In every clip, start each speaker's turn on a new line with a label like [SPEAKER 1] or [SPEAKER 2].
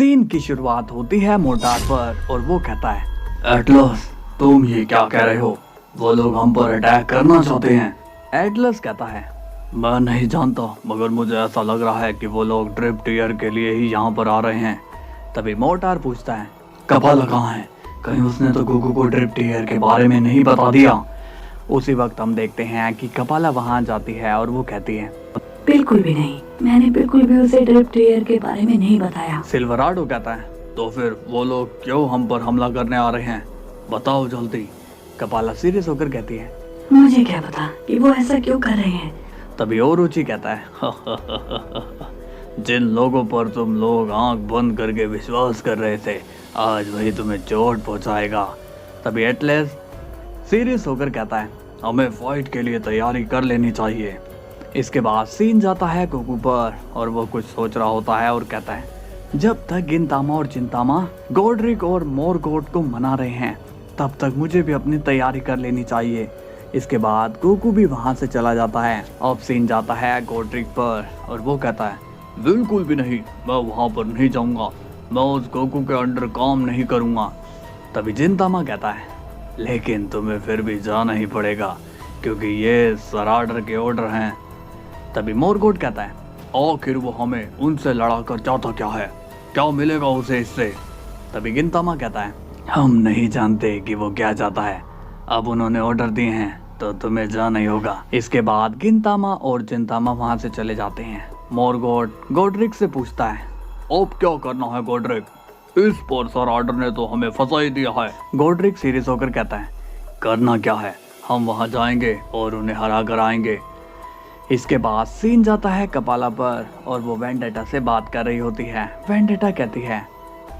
[SPEAKER 1] Scene की शुरुआत होती है मोटार पर और वो कहता है, एटलस तुम ये क्या कह रहे हो? वो लोग हम पर अटैक करना चाहते हैं। एटलस कहता है, मैं नहीं जानता मगर मुझे ऐसा लग रहा है कि वो लोग ड्रिप टीयर के लिए ही यहाँ पर आ रहे हैं। तभी मोटार पूछता है, कपाला कहाँ है? कहीं उसने तो गोकू को ड्रिप टीयर के बारे में नहीं बता दिया। उसी वक्त हम देखते हैं कि कपाला वहाँ जाती है और वो कहती है,
[SPEAKER 2] बिल्कुल भी नहीं, मैंने बिल्कुल भी उसे ड्रिप टीयर के बारे में नहीं बताया।
[SPEAKER 1] सिल्वराडो कहता है, तो फिर वो लोग क्यों हम पर हमला करने आ रहे हैं? बताओ जल्दी। कपाला सीरियस होकर कहती है,
[SPEAKER 2] मुझे क्या पता कि वो ऐसा क्यों कर रहे हैं।
[SPEAKER 1] तभी ओरोची कहता है, जिन लोगों पर तुम लोग आंख बंद करके विश्वास कर रहे थे, आज वही तुम्हें चोट पहुंचाएगा। तभी एटलस सीरियस होकर कहता है, हमें फाइट के लिए तैयारी कर लेनी चाहिए। इसके बाद सीन जाता है गोकू पर और वो कुछ सोच रहा होता है और कहता है, जब तक गिनतामा और चिंतामा गोड्रिक और मोरगोट को मना रहे हैं तब तक मुझे भी अपनी तैयारी कर लेनी चाहिए। इसके बाद गोकू भी वहां से चला जाता है। अब सीन जाता है गोड्रिक पर और वो कहता है, बिल्कुल भी नहीं, मैं वहां पर नहीं जाऊंगा, मैं उस गोकू के अंडर काम नहीं करूंगा। तभी जिंतामा कहता है, लेकिन तुम्हें फिर भी जाना ही पड़ेगा क्योंकि ये सराडर के ऑर्डर हैं। तभी मोरगोट कहता है, आखिर वो हमें उनसे लड़ाकर चाहता क्या है? क्या मिलेगा उसे इससे? तभी गिनतामा कहता है, हम नहीं जानते कि वो क्या चाहता है, अब उन्होंने ऑर्डर दिए हैं तो तुम्हें जाना ही होगा। इसके बाद गिनतामा और जिंतामा वहां से चले जाते हैं। मोरगोट गोड्रिक से पूछता है, अब क्या करना है गोड्रिक? इस पर सराडर ने तो हमें फंसा ही दिया है। गोड्रिक सीरियस होकर कहता है, करना क्या है, हम वहां जाएंगे और उन्हें हरा कर आएंगे। इसके बाद सीन जाता है कपाला पर और वो वेंडेटा से बात कर रही होती है। वेंडेटा कहती है,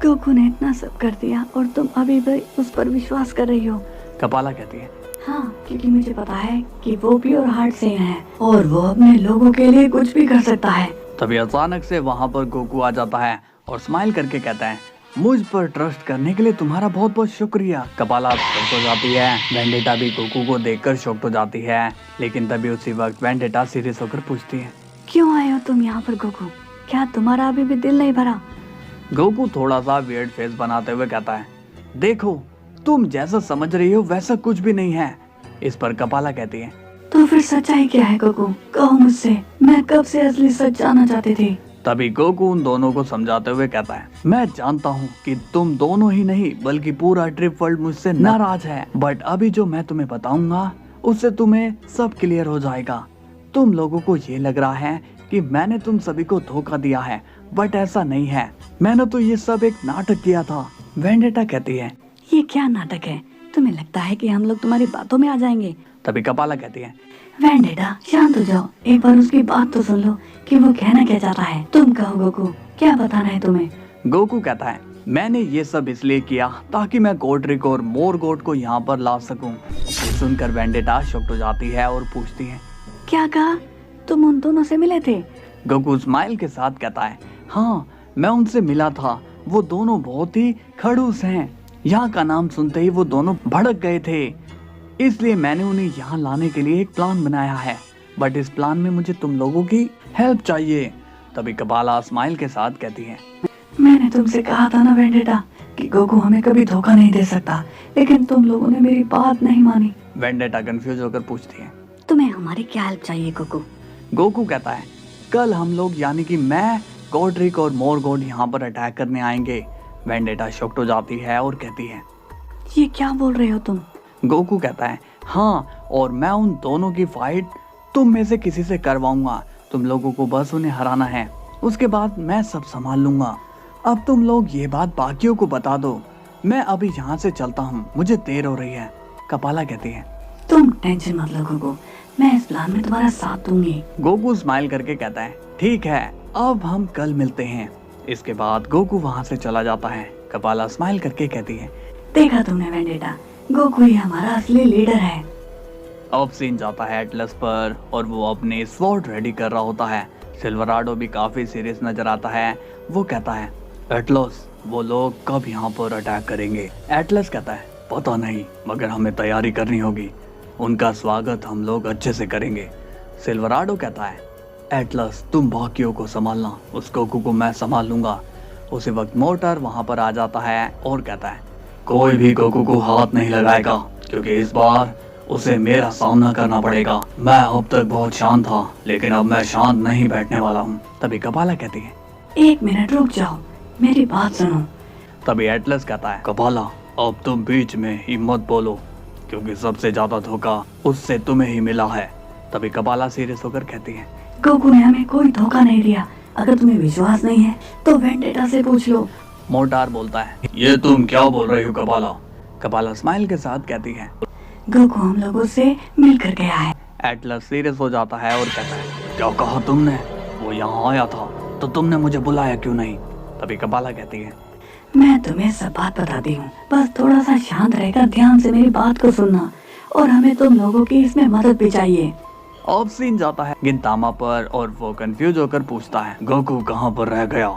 [SPEAKER 2] गोकू ने इतना सब कर दिया और तुम अभी भी उस पर विश्वास कर रही हो।
[SPEAKER 1] कपाला कहती है,
[SPEAKER 2] हाँ, क्योंकि मुझे पता है कि वो प्योर हार्ट से है और वो अपने लोगों के लिए कुछ भी कर सकता है।
[SPEAKER 1] तभी अचानक से वहां पर गोकू आ जाता है और स्माइल करके कहता है, मुझ पर ट्रस्ट करने के लिए तुम्हारा बहुत बहुत शुक्रिया। कपाला शॉक्ड हो जाती है। वेंडेटा भी गोकू को देखकर शॉक्ड हो जाती है। लेकिन तभी उसी वक्त वेंडेटा सीरियस होकर पूछती है,
[SPEAKER 2] क्यों आए हो तुम यहाँ पर गोकू? क्या तुम्हारा अभी भी दिल नहीं भरा?
[SPEAKER 1] गोकू थोड़ा सा वियर्ड फेस बनाते हुए कहता है, देखो तुम जैसा समझ रही हो वैसा कुछ भी नहीं है। इस पर कपाला कहती है,
[SPEAKER 2] तो फिर सच्चाई क्या है गोकू? कहो मुझसे, मैं कब से असली सच जानना चाहती थी।
[SPEAKER 1] तभी गोकू उन दोनों को समझाते हुए कहता है, मैं जानता हूँ कि तुम दोनों ही नहीं बल्कि पूरा ड्रिप वर्ल्ड मुझसे नाराज है, बट अभी जो मैं तुम्हें बताऊंगा उससे तुम्हें सब क्लियर हो जाएगा। तुम लोगों को ये लग रहा है कि मैंने तुम सभी को धोखा दिया है, बट ऐसा नहीं है। मैंने तो ये सब एक नाटक किया था। वेंडेटा कहती है,
[SPEAKER 2] ये क्या नाटक है? तुम्हें लगता है कि हम लोग तुम्हारी बातों में आ जाएंगे?
[SPEAKER 1] तभी कपाला कहती है,
[SPEAKER 2] वेंडेटा शांत हो जाओ, एक बार उसकी बात तो सुन लो कि वो कहना क्या चाहता है। तुम कहो गोकू, क्या बताना है तुम्हें?
[SPEAKER 1] गोकू कहता है, मैंने ये सब इसलिए किया ताकि मैं गोड्रिक और मोरगोट को यहाँ पर ला सकूं। ये सुनकर वेंडेटा शॉक्ड हो जाती है और पूछती है,
[SPEAKER 2] क्या कहा? तुम उन दोनों से मिले थे?
[SPEAKER 1] गोकू स्माइल के साथ कहता है, हाँ मैं उनसे मिला था। वो दोनों बहुत ही खड़ूस हैं। यहाँ का नाम सुनते ही वो दोनों भड़क गए थे, इसलिए मैंने उन्हें यहाँ लाने के लिए एक प्लान बनाया है, बट इस प्लान में मुझे तुम लोगों की हेल्प चाहिए। तभी कपाला स्माइल के साथ कहती है,
[SPEAKER 2] मैंने तुमसे कहा था ना वेंडेटा कि गोकू हमें कभी धोखा नहीं दे सकता, लेकिन तुम लोगों ने मेरी बात नहीं मानी।
[SPEAKER 1] वेंडेटा कंफ्यूज होकर पूछती है,
[SPEAKER 2] तुम्हें हमारी क्या हेल्प चाहिए गोकू?
[SPEAKER 1] गोकू कहता है, कल हम लोग यानी कि मैं गोड्रिक और मोरगोट यहाँ पर अटैक करने आएंगे। वेंडेटा शॉक्ड हो जाती है और कहती है,
[SPEAKER 2] ये क्या बोल रहे हो तुम?
[SPEAKER 1] गोकू कहता है, हाँ और मैं उन दोनों की फाइट तुम में से किसी से करवाऊंगा। तुम लोगों को बस उन्हें हराना है, उसके बाद मैं सब संभाल लूंगा। अब तुम लोग ये बात बाकियों को बता दो। मैं अभी यहाँ से चलता हूँ, मुझे देर हो रही है। कपाला कहती है,
[SPEAKER 2] तुम टेंशन मत लो गोकू, मैं इस प्लान में तुम्हारा साथ दूंगी।
[SPEAKER 1] गोकू स्माइल करके कहता है, ठीक है अब हम कल मिलते हैं। इसके बाद गोकू वहाँ से चला जाता है। कपाला स्माइल करके कहती है,
[SPEAKER 2] देखा तुमने वेंडेटा, गोकू ही हमारा असली लीडर है।
[SPEAKER 1] अब सीन जाता है एटलस पर और वो अपने स्वॉर्ड रेडी कर रहा होता है। सिल्वराडो भी काफी सीरियस नजर आता है। वो कहता है, एटलस वो लोग कब यहाँ पर अटैक करेंगे? एटलस कहता है, पता नहीं मगर हमें तैयारी करनी होगी। उनका स्वागत हम लोग अच्छे से करेंगे। सिल्वराडो कहता है, एटलस तुम बाकियों को संभालना, उस गोकू को मैं संभाल लूंगा। उसी वक्त मोटर वहां पर आ जाता है और कहता है, कोई भी गोकू को हाथ नहीं लगाएगा क्योंकि इस बार उसे मेरा सामना करना पड़ेगा। मैं अब तक बहुत शांत था लेकिन अब मैं शांत नहीं बैठने वाला हूँ। तभी कपाला कहती है,
[SPEAKER 2] 1 मिनट रुक जाओ, मेरी बात सुनो।
[SPEAKER 1] तभी एटलस कहता है, कपाला अब तुम बीच में ही मत बोलो क्योंकि सबसे ज्यादा धोखा उससे तुम्हें ही मिला है। तभी कपाला सीरियस होकर कहती है,
[SPEAKER 2] गोकू ने हमें कोई धोखा नहीं दिया। अगर तुम्हें विश्वास नहीं है तो वेंडेटा से पूछ लो।
[SPEAKER 1] मोटार बोलता है, ये तुम क्या बोल रही हो कपाला? कपाला स्माइल के साथ कहती है,
[SPEAKER 2] गोकू हम लोगों से मिलकर गया है।
[SPEAKER 1] एटलस सीरियस हो जाता है और कहता है, क्या कहा तुमने? वो यहाँ आया था तो तुमने मुझे बुलाया क्यों नहीं? तभी कपाला कहती है,
[SPEAKER 2] मैं तुम्हें सब बात बताती हूँ, बस थोड़ा सा शांत रहकर ध्यान से मेरी बात को सुनना, और हमें तुम लोगों की इसमें मदद भी चाहिए।
[SPEAKER 1] अब सीन जाता है गिनतामा पर और वो कंफ्यूज होकर पूछता है, गोकू कहाँ पर रह गया?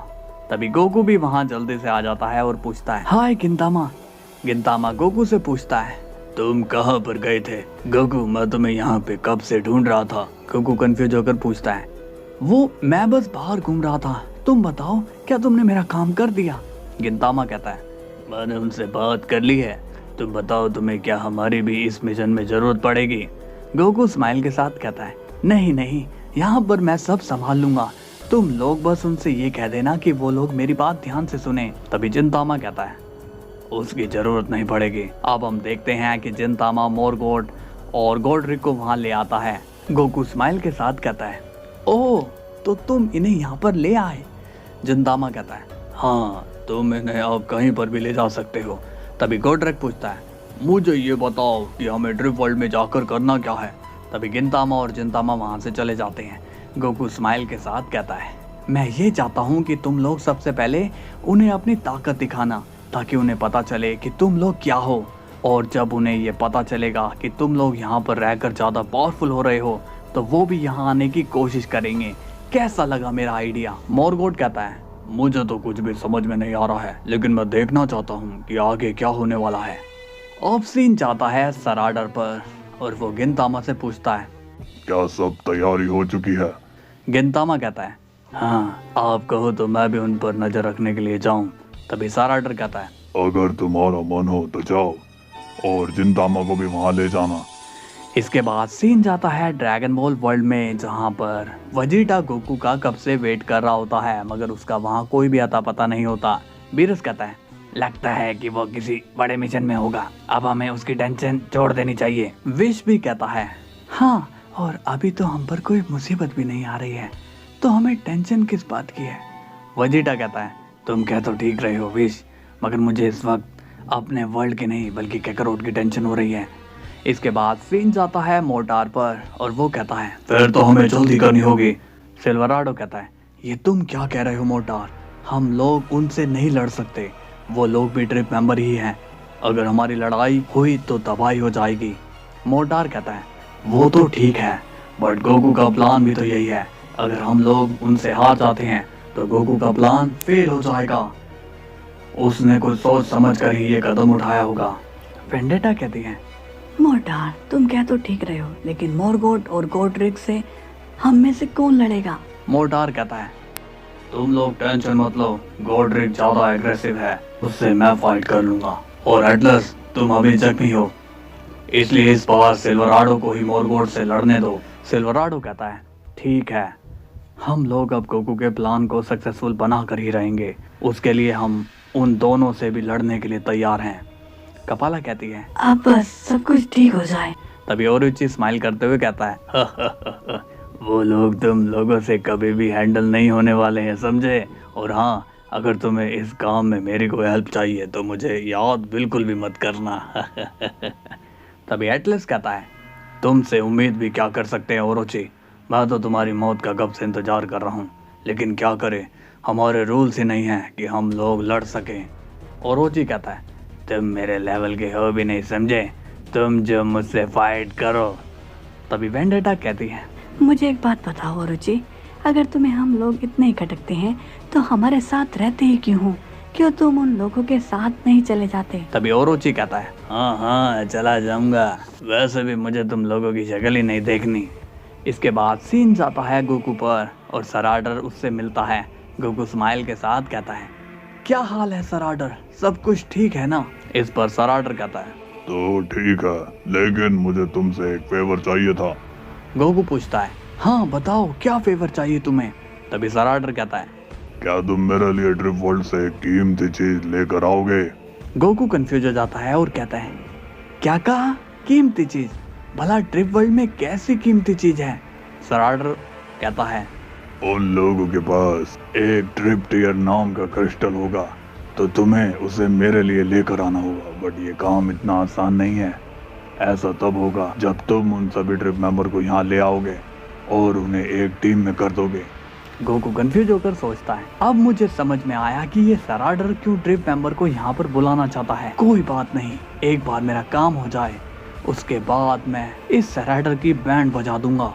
[SPEAKER 1] तभी गोकू भी वहाँ जल्दी से आ जाता है और पूछता है, हाय गिनतामा। गिनतामा गोकू से पूछता है, तुम कहाँ पर गए थे? गोकू मैं तुम्हें यहाँ पे कब से ढूंढ रहा था। गोकू कंफ्यूज होकर पूछता है, वो मैं बस बाहर घूम रहा था, तुम बताओ क्या तुमने मेरा काम कर दिया? गिनतामा कहता है, मैंने उनसे बात कर ली है, तुम बताओ तुम्हें क्या हमारी भी इस मिशन में जरूरत पड़ेगी? गोकू स्माइल के साथ कहता है, नहीं नहीं, यहाँ पर मैं सब संभाल लूंगा, तुम लोग बस उनसे ये कह देना कि वो लोग मेरी बात ध्यान से सुने। तभी जिनतामा कहता है, उसकी जरूरत नहीं पड़ेगी। अब हम देखते हैं कि जिनतामा मोरगोट और गोल्डरिक को वहाँ ले आता है। गोकू स्माइल के साथ कहता है, ओह तो तुम इन्हें यहाँ पर ले आए? जिनतामा कहता है, हाँ तुम इन्हें अब कहीं पर भी ले जा सकते हो। तभी गोल्डरिक पूछता है, मुझे ये बताओ कि हमें ड्रिप वर्ल्ड में जाकर करना क्या है? तभी गिनतामा और जिनतामा वहाँ से चले जाते हैं। गोकू स्माइल के साथ कहता है, मैं ये चाहता हूँ कि तुम लोग सबसे पहले उन्हें अपनी ताकत दिखाना ताकि उन्हें पता चले कि तुम लोग क्या हो, और जब उन्हें ये पता चलेगा कि तुम लोग यहाँ पर रहकर ज़्यादा पावरफुल हो रहे हो तो वो भी यहाँ आने की कोशिश करेंगे। कैसा लगा मेरा आइडिया? मोरगोट कहता है, मुझे तो कुछ भी समझ में नहीं आ रहा है लेकिन मैं देखना चाहता हूँ कि आगे क्या होने वाला है। अब सीन जाता है सराडर पर और वो गिनतामा से पूछता है,
[SPEAKER 3] क्या सब तैयारी हो चुकी है?
[SPEAKER 1] गिनतामा कहता है, हाँ आप कहो तो मैं भी उन पर नजर रखने के लिए जाऊं। तभी सराडर कहता है,
[SPEAKER 3] अगर तुम्हारा मन हो तो जाओ और जिनतामा को भी वहाँ ले जाना।
[SPEAKER 1] इसके बाद सीन जाता है ड्रैगन बॉल वर्ल्ड में, जहाँ पर वजीटा गोकू का कब से वेट कर रहा होता है मगर उसका वहाँ कोई भी अता पता नहीं होता। बीरस कहता है, लगता है कि वो किसी बड़े मिशन में होगा, अब हमें उसकी टेंशन छोड़ देनी चाहिए। विश भी कहता है, हाँ और अभी तो हम पर कोई मुसीबत भी नहीं आ रही है तो हमें टेंशन किस बात की है? वजीटा कहता है, तुम कह तो ठीक रहे हो विश, मगर मुझे इस वक्त अपने वर्ल्ड की नहीं बल्कि कैकरोट की टेंशन हो रही है। इसके बाद सीन जाता है मोटार पर और वो कहता है, फिर तो हमें जल्दी करनी होगी। सिल्वराडो कहता है, ये तुम क्या कह रहे हो मोटार, हम लोग उनसे नहीं लड़ सकते, वो लोग भी ट्रिप मेंबर ही हैं, अगर हमारी लड़ाई हुई तो तबाही हो जाएगी। मोटार कहता है, वो तो ठीक है बट गोकू का प्लान भी तो यही है, अगर हम लोग उनसे हार जाते हैं तो गोकू का प्लान फेल हो जाएगा, उसने कुछ सोच समझ कर ही ये कदम उठाया होगा। वेंडेटा कहती है,
[SPEAKER 2] मोटार तुम क्या तो ठीक रहे हो, लेकिन मोरगोट और गोल्डरिक से हम में से कौन लड़ेगा?
[SPEAKER 1] मोटार कहता है, तुम लोग टेंशन मत लो, गोल्डरिक ज्यादा एग्रेसिव है, उससे मैं फाइट कर लूंगा, और एटलस तुम अभी जख्मी हो इसलिए इस बार सिल्वराडो को ही मोरगोट से लड़ने दो। सिल्वराडो कहता है, ठीक है, हम लोग अब गोकू के प्लान को सक्सेसफुल बना कर ही रहेंगे, उसके लिए हम उन दोनों से भी लड़ने के लिए तैयार हैं। कपाला कहती है,
[SPEAKER 2] अब बस सब कुछ ठीक हो जाए।
[SPEAKER 1] तभी ओरुची स्माइल करते हुए कहता है, वो लोग तुम लोगों से कभी भी हैंडल नहीं होने वाले हैं, समझे? और हाँ, अगर तुम्हें इस काम में मेरी कोई हेल्प चाहिए तो मुझे याद बिल्कुल भी मत करना। तभी एटलस कहता है, तुमसे उम्मीद भी क्या कर सकते हैं ओरोची, मैं तो तुम्हारी मौत का कब से इंतजार कर रहा हूँ, लेकिन क्या करें, हमारे रूल्स ही नहीं हैं कि हम लोग लड़ सकें। ओरोची कहता है, तुम मेरे लेवल के हो भी नहीं, समझे? तुम जो मुझसे फाइट करो। तभी वेंडेटा कहती है,
[SPEAKER 2] मुझे एक बात बताओ रुचि, अगर तुम्हें हम लोग इतने ही खटकते हैं तो हमारे साथ रहते ही क्यों हो? क्यों तुम उन लोगों के साथ नहीं चले जाते?
[SPEAKER 1] तभी ओरोची कहता है, हाँ हाँ चला जाऊंगा, वैसे भी मुझे तुम लोगों की शक्ल ही नहीं देखनी। इसके बाद सीन जाता है गोकू पर और सराडर उससे मिलता है। गोकू स्माइल के साथ कहता है, क्या हाल है सराडर, सब कुछ ठीक है ना? इस पर सराडर कहता है,
[SPEAKER 3] तो ठीक है, लेकिन मुझे तुमसे एक फेवर चाहिए था।
[SPEAKER 1] गोकू पूछता है, हाँ बताओ क्या फेवर चाहिए तुम्हें? तभी सराडर कहता है,
[SPEAKER 3] क्या तुम मेरे लिए ड्रिप वर्ल्ड से एक कीमती चीज लेकर आओगे?
[SPEAKER 1] गोकू कंफ्यूज हो जाता है और कहता है, क्या कहा? कीमती चीज? भला ड्रिप वर्ल्ड में कैसी कीमती चीज है? सराडर कहता है,
[SPEAKER 3] उन लोगों के पास एक ड्रिप टीयर नाम का क्रिस्टल होगा, तो तुम्हें उसे मेरे लिए लेकर आना होगा। बट ये काम इतना आसान नहीं है। ऐसा तब होगा जब तुम उन सभी ड्रिप मेंबर को यहाँ ले आओगे और उन्हें एक टीम में कर दोगे।
[SPEAKER 1] गोकू कंफ्यूज होकर सोचता है, अब मुझे समझ में आया कि ये सराडर क्यों ड्रिप मेंबर को यहाँ पर बुलाना चाहता है। कोई बात नहीं, एक बार मेरा काम हो जाए उसके बाद मैं इस सराडर की बैंड बजा दूंगा।